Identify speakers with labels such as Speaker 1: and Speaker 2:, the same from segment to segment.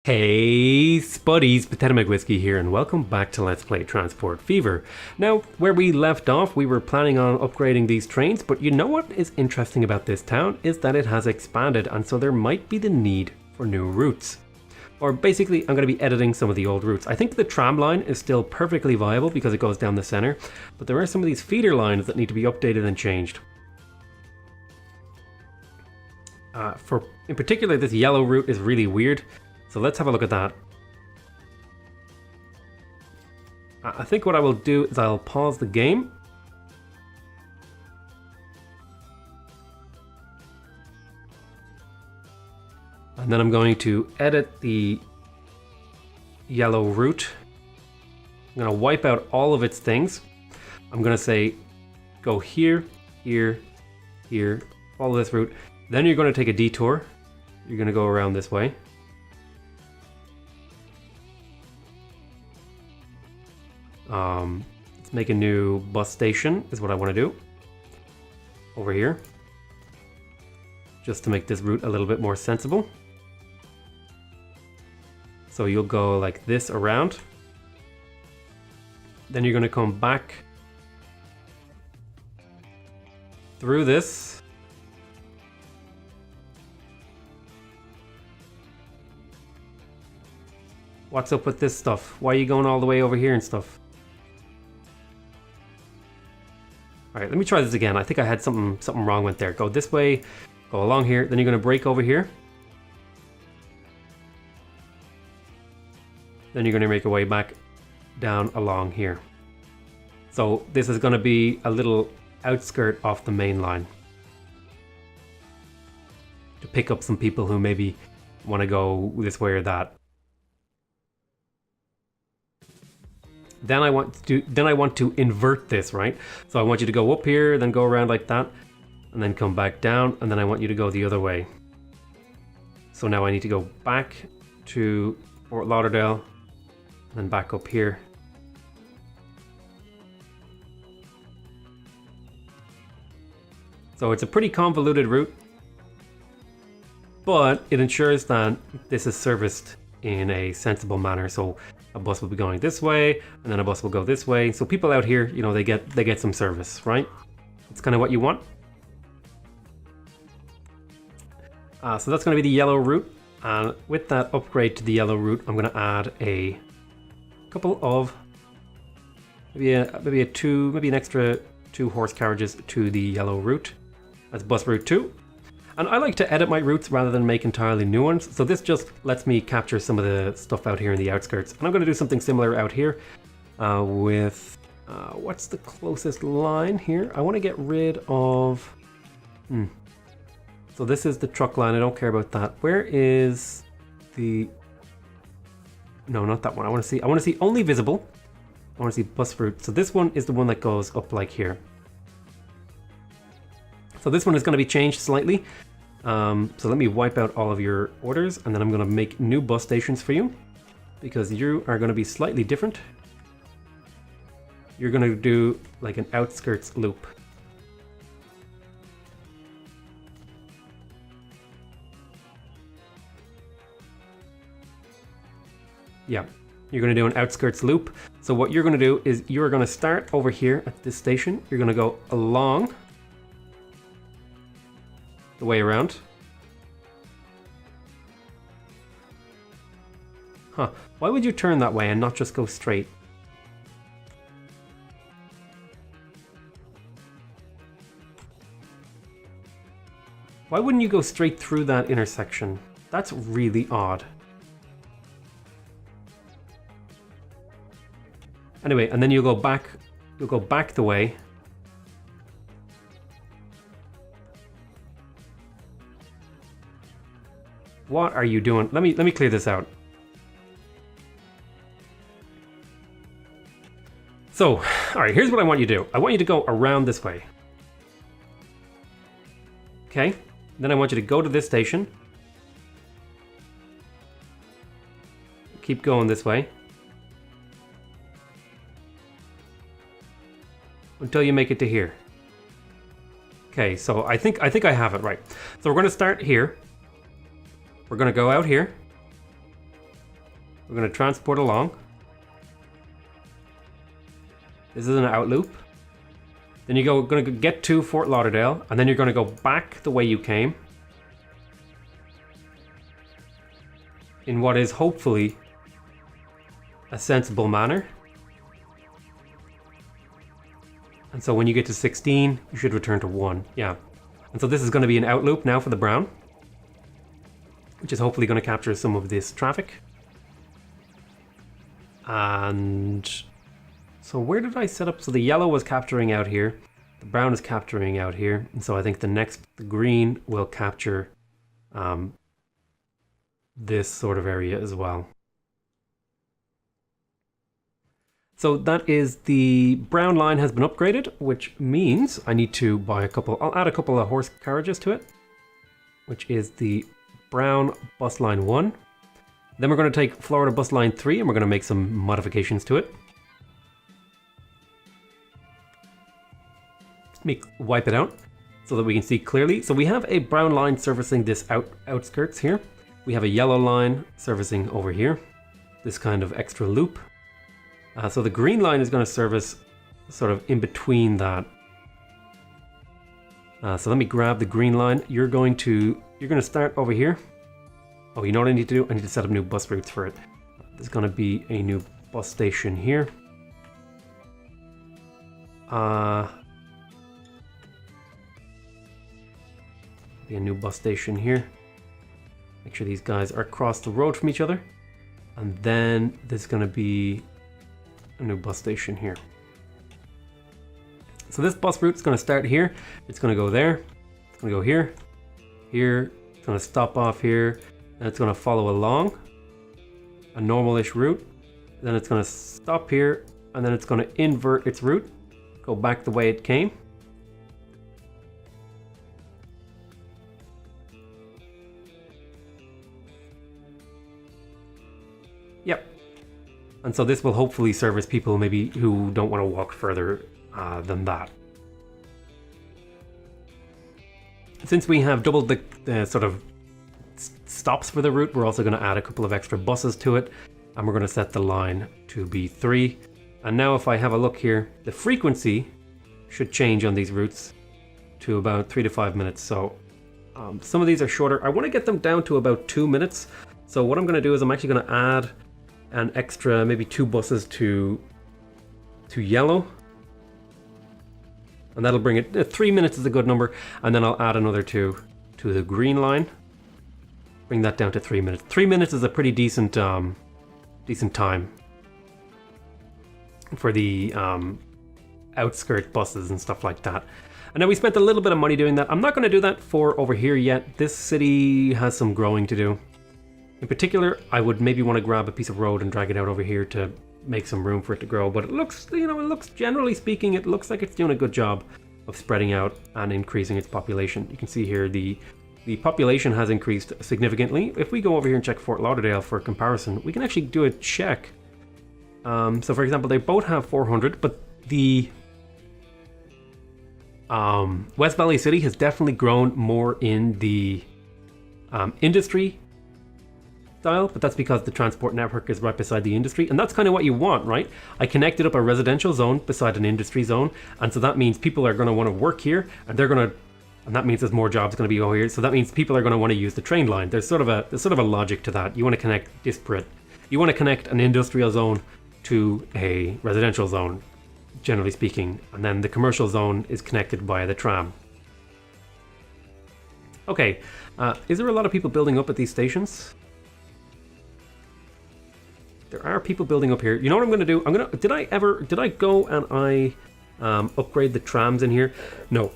Speaker 1: Hey spuddies, PotatoMcWhiskey here, and welcome back to Let's Play Transport Fever. Now, where we left off, we were planning on upgrading these trains, but you know what is interesting about this town is that it has expanded, and so there might be the need for new routes. Or basically, I'm going to be editing some of the old routes. I think the tram line is still perfectly viable because it goes down the center, but there are some of these feeder lines that need to be updated and changed. In particular, this yellow route is really weird. So let's have a look at that. I think what I will do is I'll pause the game. And then I'm going to edit the yellow route. I'm going to wipe out all of its things. I'm going to say, go here, here, here, follow this route. Then you're going to take a detour. You're going to go around this way. Let's make a new bus station is what I want to do over here, just to make this route a little bit more sensible. So you'll go like this around, then you're going to come back through this. What's up with this stuff? Why are you going all the way over here and stuff? Alright, let me try this again. I think I had something wrong with there. Go this way, go along here, then you're going to brake over here. Then you're going to make your way back down along here. So this is going to be a little outskirt off the main line, to pick up some people who maybe want to go this way or that. Then I want to invert this, right? So I want you to go up here, then go around like that, and then come back down, and then I want you to go the other way. So now I need to go back to Fort Lauderdale, and then back up here. So it's a pretty convoluted route, but it ensures that this is serviced in a sensible manner. So a bus will be going this way, and then a bus will go this way. So people out here, you know, they get some service, right? It's kind of what you want. So that's going to be the yellow route. And with that upgrade to the yellow route, I'm going to add a couple of maybe an extra 2 horse carriages to the yellow route. That's bus route 2. And I like to edit my routes rather than make entirely new ones. So this just lets me capture some of the stuff out here in the outskirts. And I'm going to do something similar out here with, what's the closest line here? I want to get rid of, So this is the truck line. I don't care about that. Where is the, no, not that one. I want to see only visible. I want to see bus route. So this one is the one that goes up like here. So this one is going to be changed slightly. So let me wipe out all of your orders, and then I'm going to make new bus stations for you, because you are going to be slightly different. You're going to do like an outskirts loop. Yeah, you're going to do an outskirts loop. So what you're going to do is you're going to start over here at this station. You're going to go along the way around. Huh, why would you turn that way and not just go straight? Why wouldn't you go straight through that intersection? That's really odd. Anyway, and then you'll go back the way. What are you doing? Let me clear this out. So, all right, here's what I want you to do. I want you to go around this way. Okay? Then I want you to go to this station. Keep going this way. Until you make it to here. Okay, so I think I have it right. So we're going to start here. We're going to go out here. We're going to transport along. This is an out loop. Then you're going to get to Fort Lauderdale, and then you're going to go back the way you came. In what is hopefully a sensible manner. And so when you get to 16, you should return to 1. Yeah. And so this is going to be an out loop now for the brown, which is hopefully going to capture some of this traffic. And so where did I set up? So the yellow was capturing out here. The brown is capturing out here. And so I think the green will capture this sort of area as well. So that is the brown line has been upgraded, which means I need to buy I'll add a couple of horse carriages to it, which is the brown bus line 1. Then we're going to take Florida bus line 3 and we're going to make some modifications to it. Let me wipe it out so that we can see clearly. So we have a brown line servicing this outskirts here. We have a yellow line servicing over here, this kind of extra loop. So the green line is going to service sort of in between that. So let me grab the green line. You're going to start over here. Oh, you know what I need to do? I need to set up new bus routes for it. There's going to be a new bus station here. Be a new bus station here. Make sure these guys are across the road from each other. And then there's going to be a new bus station here. So this bus route is going to start here. It's going to go there. It's going to go here. Here. It's going to stop off here. And it's going to follow along a normal-ish route. Then it's going to stop here. And then it's going to invert its route. Go back the way it came. Yep. And so this will hopefully service people maybe who don't want to walk further than that. Since we have doubled the sort of stops for the route, we're also going to add a couple of extra buses to it. And we're going to set the line to be 3. And now if I have a look here, the frequency should change on these routes to about 3 to 5 minutes. So some of these are shorter. I want to get them down to about 2 minutes. So what I'm going to do is I'm actually going to add an extra maybe 2 buses to yellow, and that'll bring it 3 minutes is a good number, and then I'll add another 2 to the green line, bring that down to 3 minutes. 3 minutes is a pretty decent time for the outskirt buses and stuff like that. And now we spent a little bit of money doing that. I'm not going to do that for over here yet. This city has some growing to do. In particular, I would maybe want to grab a piece of road and drag it out over here to make some room for it to grow. But it looks, generally speaking, it looks like it's doing a good job of spreading out and increasing its population. You can see here the population has increased significantly. If we go over here and check Fort Lauderdale for comparison, we can actually do a check. So for example, they both have 400, but the West Valley City has definitely grown more in the industry style, but that's because the transport network is right beside the industry, and that's kind of what you want, right? I connected up a residential zone beside an industry zone, and so that means people are going to want to work here, and that means there's more jobs going to be over here. So that means people are going to want to use the train line. There's sort of a logic to that. You want to connect disparate. You want to connect an industrial zone to a residential zone, generally speaking, and then the commercial zone is connected by the tram. Okay, is there a lot of people building up at these stations? There are people building up here. You know what I'm going to do? Did I go and I upgrade the trams in here? No.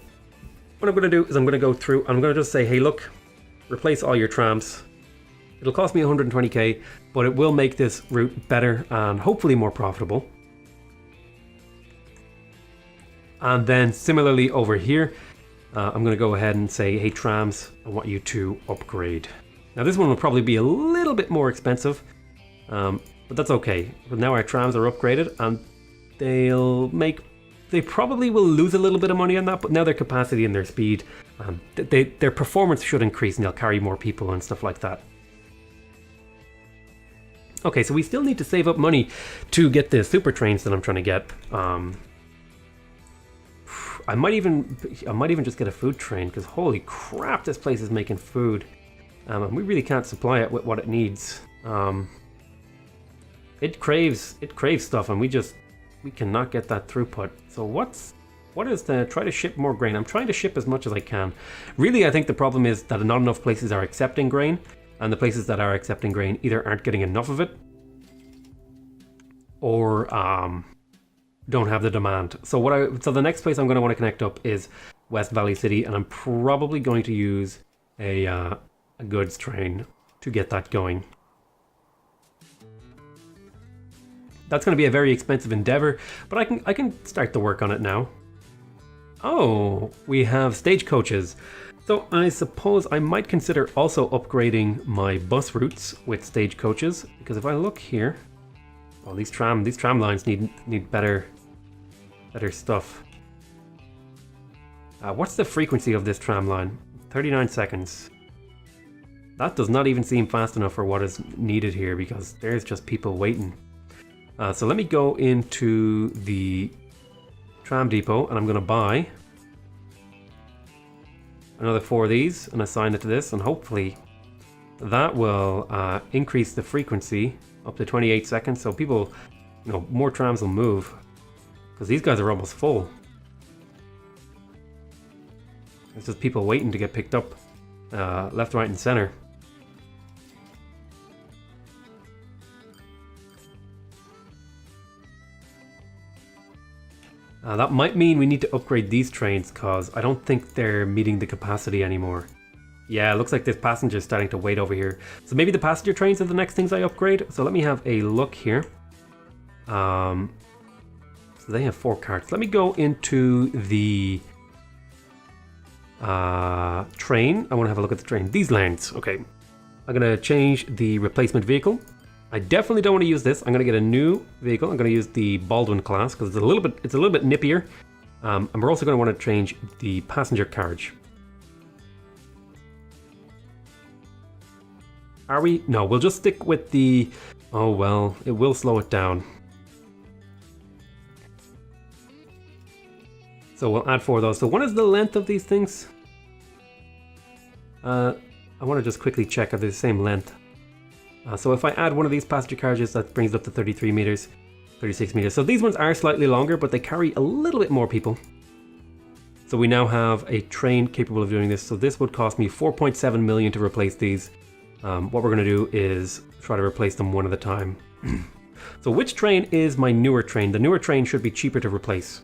Speaker 1: What I'm going to do is I'm going to go through, I'm going to just say, hey, look, replace all your trams. It'll cost me 120k, but it will make this route better and hopefully more profitable. And then similarly over here, I'm going to go ahead and say, hey, trams, I want you to upgrade. Now this one will probably be a little bit more expensive. But that's okay. But now our trams are upgraded, and they probably will lose a little bit of money on that, but now their capacity and their speed, their performance should increase, and they'll carry more people and stuff like that. Okay, so we still need to save up money to get the super trains that I'm trying to get. I might even just get a food train, because holy crap, this place is making food. And we really can't supply it with what it needs. It craves stuff, and we cannot get that throughput. So what is the try to ship more grain? I'm trying to ship as much as I can. Really, I think the problem is that not enough places are accepting grain, and the places that are accepting grain either aren't getting enough of it, or don't have the demand. So the next place I'm going to want to connect up is West Valley City, and I'm probably going to use a goods train to get that going. That's going to be a very expensive endeavor, but I can start the work on it now. Oh, we have stagecoaches. So I suppose I might consider also upgrading my bus routes with stagecoaches, because if I look here, oh, these tram lines need better stuff. What's the frequency of this tram line? 39 seconds. That does not even seem fast enough for what is needed here, because there's just people waiting. So let me go into the tram depot, and I'm going to buy another 4 of these and assign it to this, and hopefully that will increase the frequency up to 28 seconds, so people, more trams will move, because these guys are almost full. It's just people waiting to get picked up left, right, and center. That might mean we need to upgrade these trains, because I don't think they're meeting the capacity anymore. Yeah, it looks like this passenger's starting to wait over here. So maybe the passenger trains are the next things I upgrade. So let me have a look here. So they have 4 carts. Let me go into the train. I want to have a look at the train. These lanes. Okay. I'm going to change the replacement vehicle. I definitely don't want to use this. I'm going to get a new vehicle. I'm going to use the Baldwin class, because it's a little bit nippier. And we're also going to want to change the passenger carriage. Are we? No, we'll just stick with the... Oh, well, it will slow it down. So we'll add 4 of those. So what is the length of these things? I want to just quickly check if they're the same length. So if I add one of these passenger carriages, that brings it up to 33 meters, 36 meters. So these ones are slightly longer, but they carry a little bit more people. So we now have a train capable of doing this. So this would cost me 4.7 million to replace these. What we're going to do is try to replace them one at a time. So which train is my newer train? The newer train should be cheaper to replace.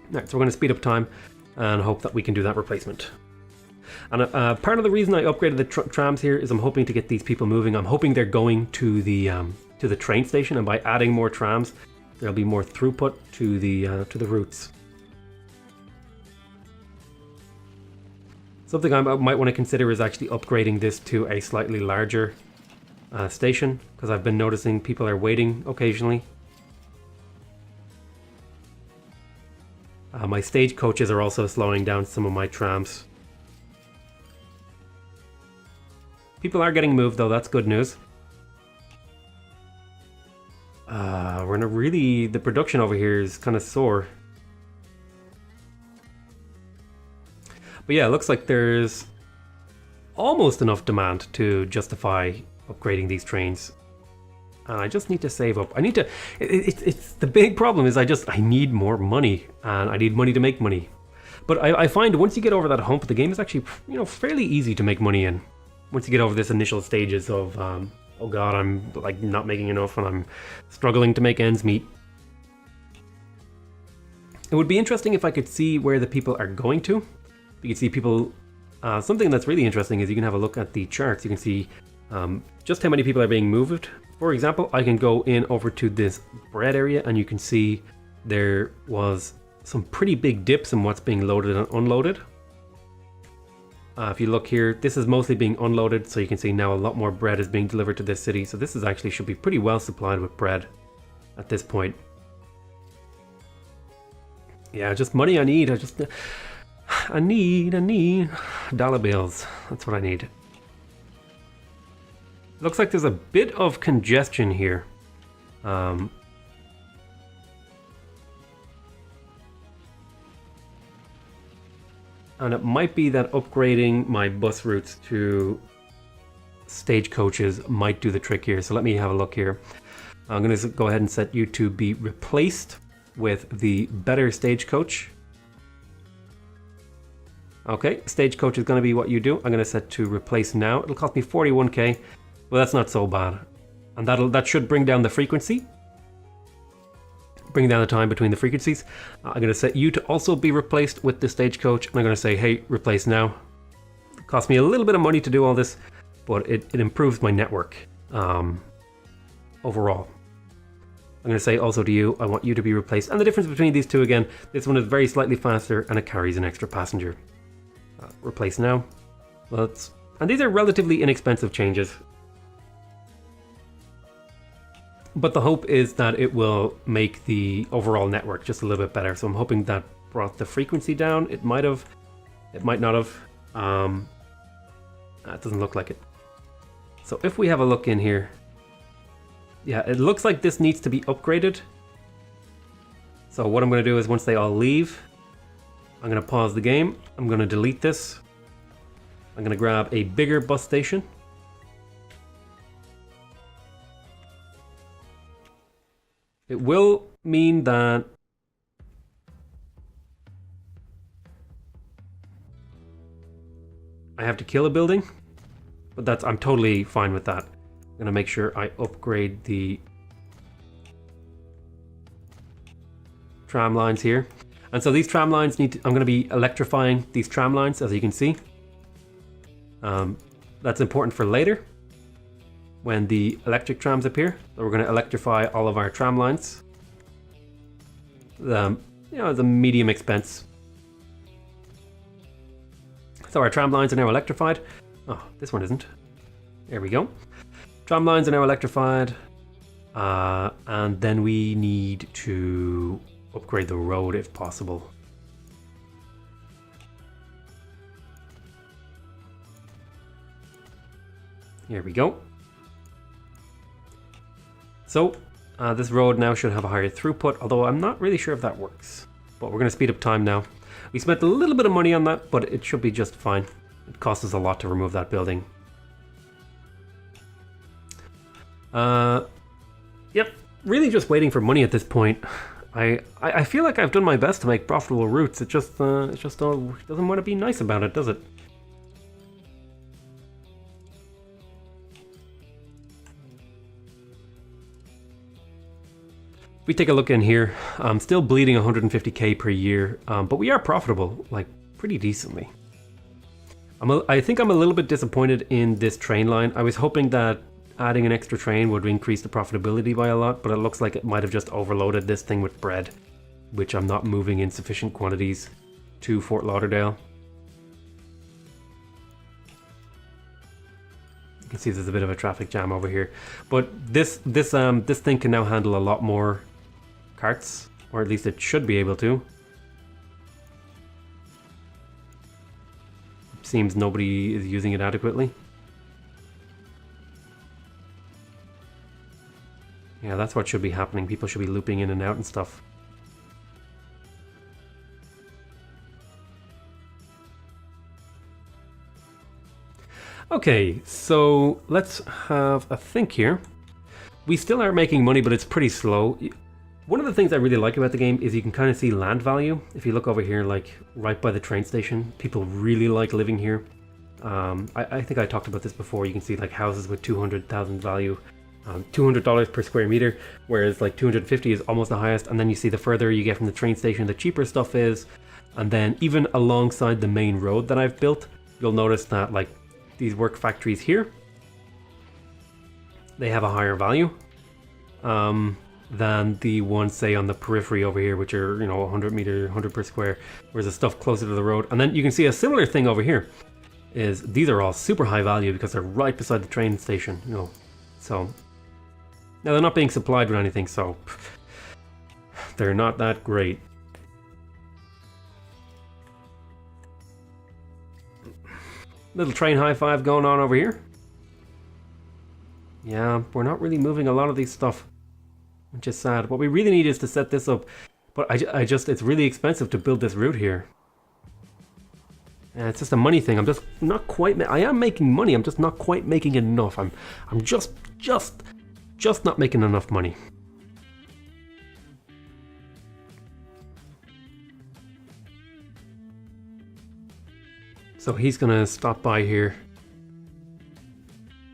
Speaker 1: Alright, so we're going to speed up time and hope that we can do that replacement. And part of the reason I upgraded the trams here is I'm hoping to get these people moving. I'm hoping they're going to the train station, and by adding more trams, there'll be more throughput to the routes. Something I might want to consider is actually upgrading this to a slightly larger station, because I've been noticing people are waiting occasionally. My stagecoaches are also slowing down some of my trams. People are getting moved though, that's good news. We're in a really... the production over here is kind of sore. But yeah, it looks like there's almost enough demand to justify upgrading these trains. And I just need to save up. I need to... It's the big problem is I need more money, and I need money to make money. But I find once you get over that hump, the game is actually, fairly easy to make money in. Once you get over this initial stages of, oh god, I'm like not making enough and I'm struggling to make ends meet. It would be interesting if I could see where the people are going to. You can see people, something that's really interesting is you can have a look at the charts. You can see just how many people are being moved. For example, I can go in over to this bread area and you can see there was some pretty big dips in what's being loaded and unloaded. If you look here, this is mostly being unloaded, so you can see now a lot more bread is being delivered to this city. So this is actually should be pretty well supplied with bread at this point. Yeah, just money I need. I need dollar bills. That's what I need. Looks like there's a bit of congestion here. And it might be that upgrading my bus routes to stagecoaches might do the trick here. So let me have a look here. I'm going to go ahead and set you to be replaced with the better stagecoach. Okay, stagecoach is going to be what you do. I'm going to set to replace now. It'll cost me 41k. Well, that's not so bad. And that should bring down the frequency. Bring down the time between the frequencies. I'm going to set you to also be replaced with the stagecoach. And I'm going to say, hey, replace now. It cost me a little bit of money to do all this, but it improves my network overall. I'm going to say also to you, I want you to be replaced. And the difference between these two, again, this one is very slightly faster and it carries an extra passenger. Replace now. And these are relatively inexpensive changes. But the hope is that it will make the overall network just a little bit better. So I'm hoping that brought the frequency down. It might have. It might not have. It doesn't look like it. So if we have a look in here. Yeah, it looks like this needs to be upgraded. So what I'm going to do is once they all leave, I'm going to pause the game. I'm going to delete this. I'm going to grab a bigger bus station. It will mean that I have to kill a building, but I'm totally fine with that. I'm gonna make sure I upgrade the tram lines here. And so these tram lines I'm gonna be electrifying these tram lines, as you can see. That's important for later, when the electric trams appear. So we're going to electrify all of our tram lines. It's a medium expense. So our tram lines are now electrified. Oh, this one isn't. There we go. Tram lines are now electrified. And then we need to upgrade the road if possible. Here we go. So, this road now should have a higher throughput, although I'm not really sure if that works. But we're going to speed up time now. We spent a little bit of money on that, but it should be just fine. It cost us a lot to remove that building. Yep, really just waiting for money at this point. I feel like I've done my best to make profitable routes. It just doesn't want to be nice about it, does it? We take a look in here. I'm still bleeding 150k per year, but we are profitable, like, pretty decently. I think I'm a little bit disappointed in this train line. I was hoping that adding an extra train would increase the profitability by a lot, but it looks like it might have just overloaded this thing with bread, which I'm not moving in sufficient quantities to Fort Lauderdale. You can see there's a bit of a traffic jam over here, but this thing can now handle a lot more carts, or at least it should be able to. Seems nobody is using it adequately. Yeah, that's what should be happening. People should be looping in and out and stuff. Okay, so let's have a think here. We still are making money, but it's pretty slow. One of the things I really like about the game is you can kind of see land value. If you look over here, like right by the train station, people really like living here. I think I talked about this before. You can see like houses with 200,000 value, $200 per square meter, whereas like 250 is almost the highest. And then you see the further you get from the train station, the cheaper stuff is. And then even alongside the main road that I've built, you'll notice that like these work factories here, they have a higher value than the ones, say, on the periphery over here, which are, 100 per square, whereas the stuff closer to the road. And then you can see a similar thing over here, is these are all super high value because they're right beside the train station, So, now they're not being supplied with anything, so they're not that great. Little train high five going on over here. Yeah, we're not really moving a lot of these stuff, which is sad. What we really need is to set this up, but I just it's really expensive to build this route here. And it's just a money thing. I'm just not quite. I am making money. I'm just not quite making enough. I'm just not making enough money. So he's gonna stop by here,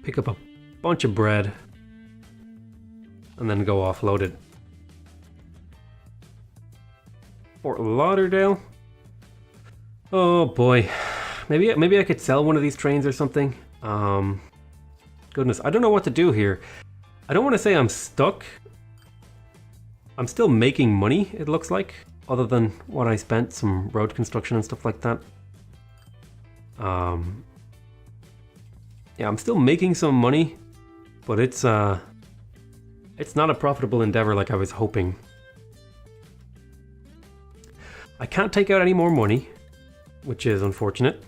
Speaker 1: pick up a bunch of bread, and then go offload it. Fort Lauderdale. Oh boy, maybe I could sell one of these trains or something. Goodness, I don't know what to do here. I don't want to say I'm stuck. I'm still making money, it looks like, other than what I spent, some road construction and stuff like that. Yeah, I'm still making some money, but it's not a profitable endeavor like I was hoping. I can't take out any more money, which is unfortunate.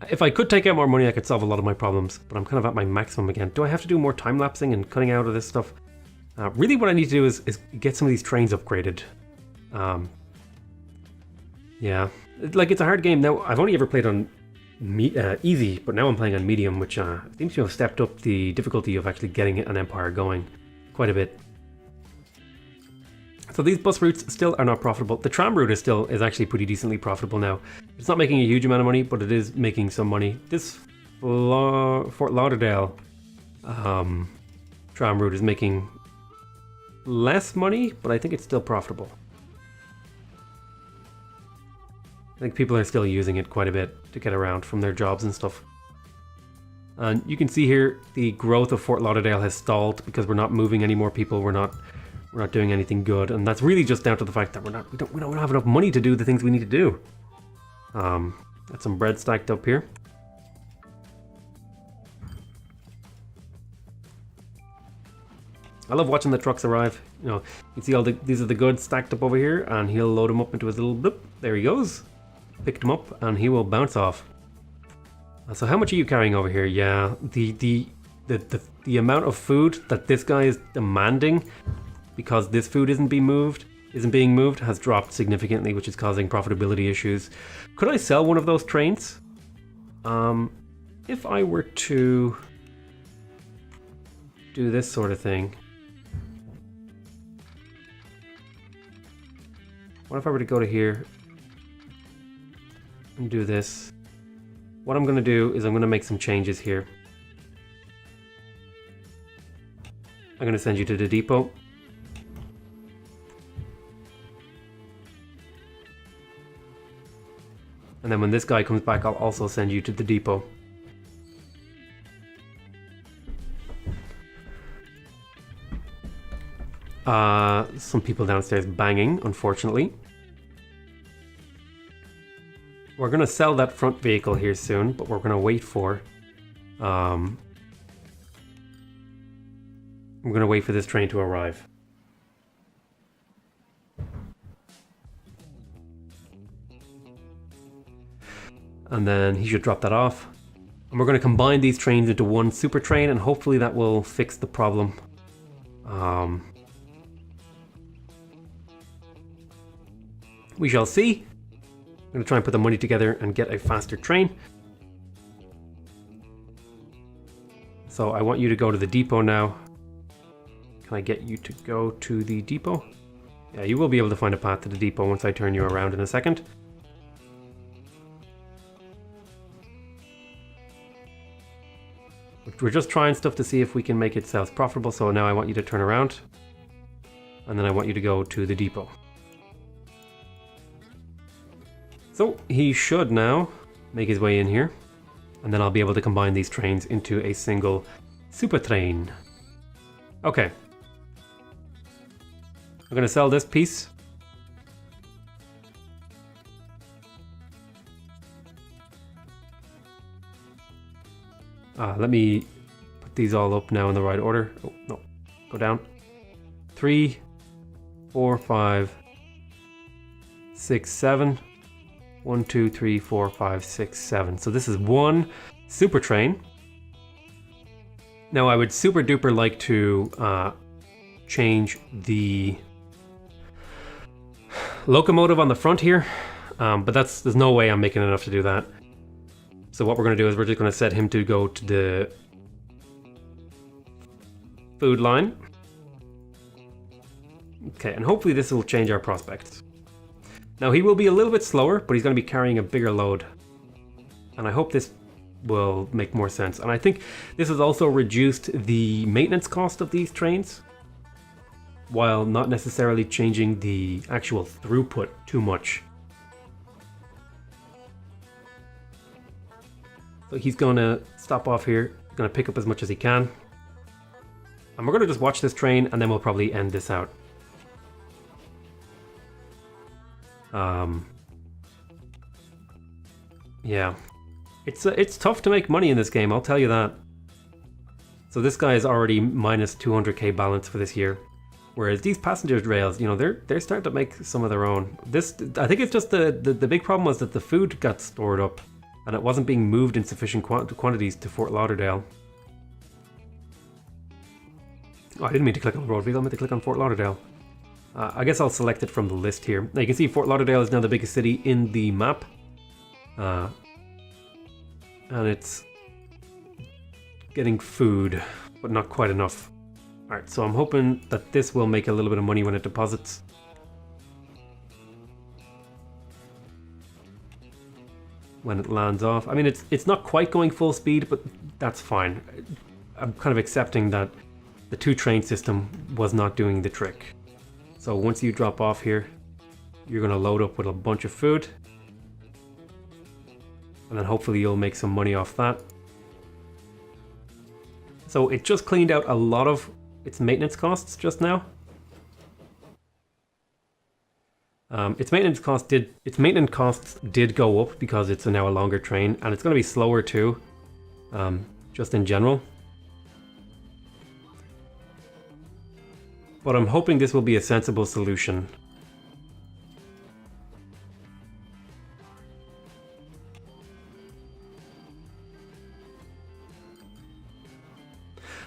Speaker 1: If I could take out more money, I could solve a lot of my problems, but I'm kind of at my maximum again. Do I have to do more time-lapsing and cutting out of this stuff? Really what I need to do is get some of these trains upgraded. Yeah, like it's a hard game. Now, I've only ever played on easy, but now I'm playing on medium, which seems to have stepped up the difficulty of actually getting an empire going quite a bit. So these bus routes still are not profitable. The tram route is actually pretty decently profitable now. It's not making a huge amount of money, but it is making some money. This Fort Lauderdale tram route is making less money, but I think it's still profitable. I think people are still using it quite a bit to get around from their jobs and stuff. And you can see here the growth of Fort Lauderdale has stalled because we're not moving any more people. We're not doing anything good, and that's really just down to the fact that we don't have enough money to do the things we need to do. Got some bread stacked up here. I love watching the trucks arrive. You know, you can see these are the goods stacked up over here, and he'll load them up into his little bloop. There he goes. Picked him up, and he will bounce off. So how much are you carrying over here? Yeah, the amount of food that this guy is demanding, because this food isn't being moved, has dropped significantly, which is causing profitability issues. Could I sell one of those trains? If I were to do this sort of thing. What if I were to go to here and do this? What I'm going to do is I'm going to make some changes here. I'm going to send you to the depot. And then when this guy comes back, I'll also send you to the depot. Some people downstairs banging, unfortunately. We're going to sell that front vehicle here soon, but we're going to wait for... we're going to wait for this train to arrive. And then he should drop that off. And we're going to combine these trains into one super train, and hopefully that will fix the problem. We shall see. I'm going to try and put the money together and get a faster train. So I want you to go to the depot now. Can I get you to go to the depot? Yeah, you will be able to find a path to the depot once I turn you around in a second. We're just trying stuff to see if we can make it self-profitable, so now I want you to turn around. And then I want you to go to the depot. So he should now make his way in here. And then I'll be able to combine these trains into a single super train. Okay. I'm going to sell this piece. Let me put these all up now in the right order. Oh, no. Go down. 3, 4, 5, 6, 7. 1, 2, 3, 4, 5, 6, 7. So this is one super train. Now I would super duper like to change the locomotive on the front here, but there's no way I'm making enough to do that. So what we're going to do is we're just going to set him to go to the food line. Okay, and hopefully this will change our prospects. Now he will be a little bit slower, but he's going to be carrying a bigger load. And I hope this will make more sense. And I think this has also reduced the maintenance cost of these trains, while not necessarily changing the actual throughput too much. So he's gonna stop off here, gonna pick up as much as he can. And we're gonna just watch this train and then we'll probably end this out. Yeah. It's tough to make money in this game, I'll tell you that. So this guy is already minus 200k balance for this year. Whereas these passenger rails, you know, they're starting to make some of their own. This, I think it's just the big problem was that the food got stored up and it wasn't being moved in sufficient quantities to Fort Lauderdale. Oh, I didn't mean to click on Roadville, I meant to click on Fort Lauderdale. I guess I'll select it from the list here. Now you can see Fort Lauderdale is now the biggest city in the map. And it's getting food, but not quite enough. Alright, so I'm hoping that this will make a little bit of money when it deposits. When it lands off. I mean, it's not quite going full speed, but that's fine. I'm kind of accepting that the two-train system was not doing the trick. So once you drop off here, you're going to load up with a bunch of food. And then hopefully you'll make some money off that. So it just cleaned out a lot of its maintenance costs just now. Its maintenance costs did go up because it's now a longer train, and it's going to be slower too, just in general. But I'm hoping this will be a sensible solution.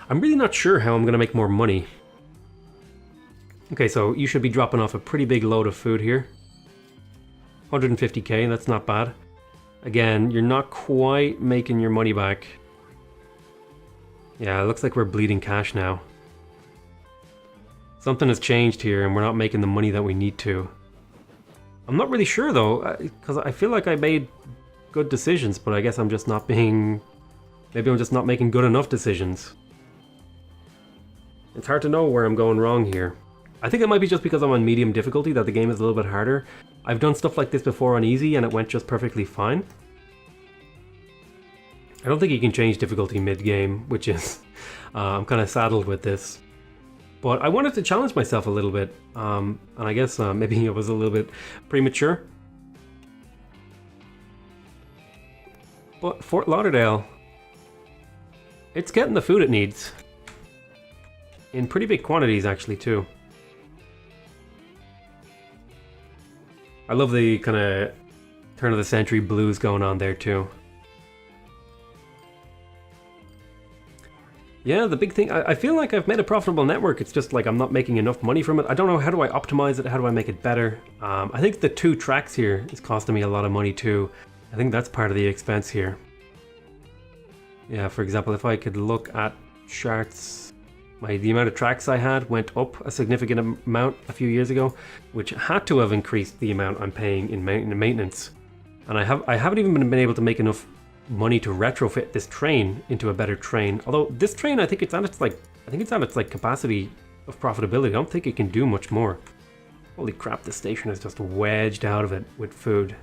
Speaker 1: I'm really not sure how I'm going to make more money. Okay, so you should be dropping off a pretty big load of food here. 150k, that's not bad. Again, you're not quite making your money back. Yeah, it looks like we're bleeding cash now. Something has changed here and we're not making the money that we need to. I'm not really sure though, because I feel like I made good decisions, but I guess I'm just not being... Maybe I'm just not making good enough decisions. It's hard to know where I'm going wrong here. I think it might be just because I'm on medium difficulty that the game is a little bit harder. I've done stuff like this before on easy and it went just perfectly fine. I don't think you can change difficulty mid-game, which is... I'm kind of saddled with this. But I wanted to challenge myself a little bit, and I guess maybe it was a little bit premature. But Fort Lauderdale, it's getting the food it needs. In pretty big quantities actually too. I love the kind of turn of the century blues going on there too. Yeah, the big thing, I feel like I've made a profitable network, it's just like I'm not making enough money from it. I don't know, how do I optimize it, how do I make it better? I think the 2 tracks here is costing me a lot of money too. I think that's part of the expense here. Yeah, for example, if I could look at charts, the amount of tracks I had went up a significant amount a few years ago, which had to have increased the amount I'm paying in maintenance. And I haven't even been able to make enough money to retrofit this train into a better train. Although this train, I think it's at its like capacity of profitability. I don't think it can do much more. Holy crap, this station is just wedged out of it with food.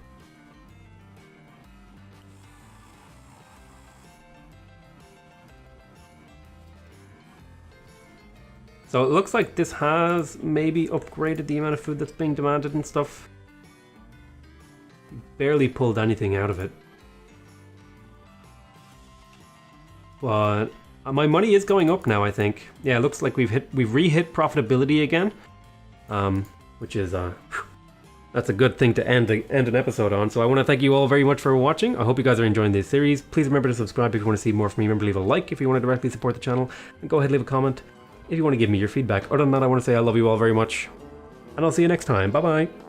Speaker 1: So it looks like this has maybe upgraded the amount of food that's being demanded and stuff. Barely pulled anything out of it. But my money is going up now, I think. Yeah, it looks like we've re-hit profitability again, which is That's a good thing to end an episode on. So I want to thank you all very much for watching. I hope you guys are enjoying this series. Please remember to subscribe if you want to see more from me. Remember to leave a like if you want to directly support the channel. And go ahead and leave a comment if you want to give me your feedback. Other than that, I want to say I love you all very much. And I'll see you next time. Bye bye.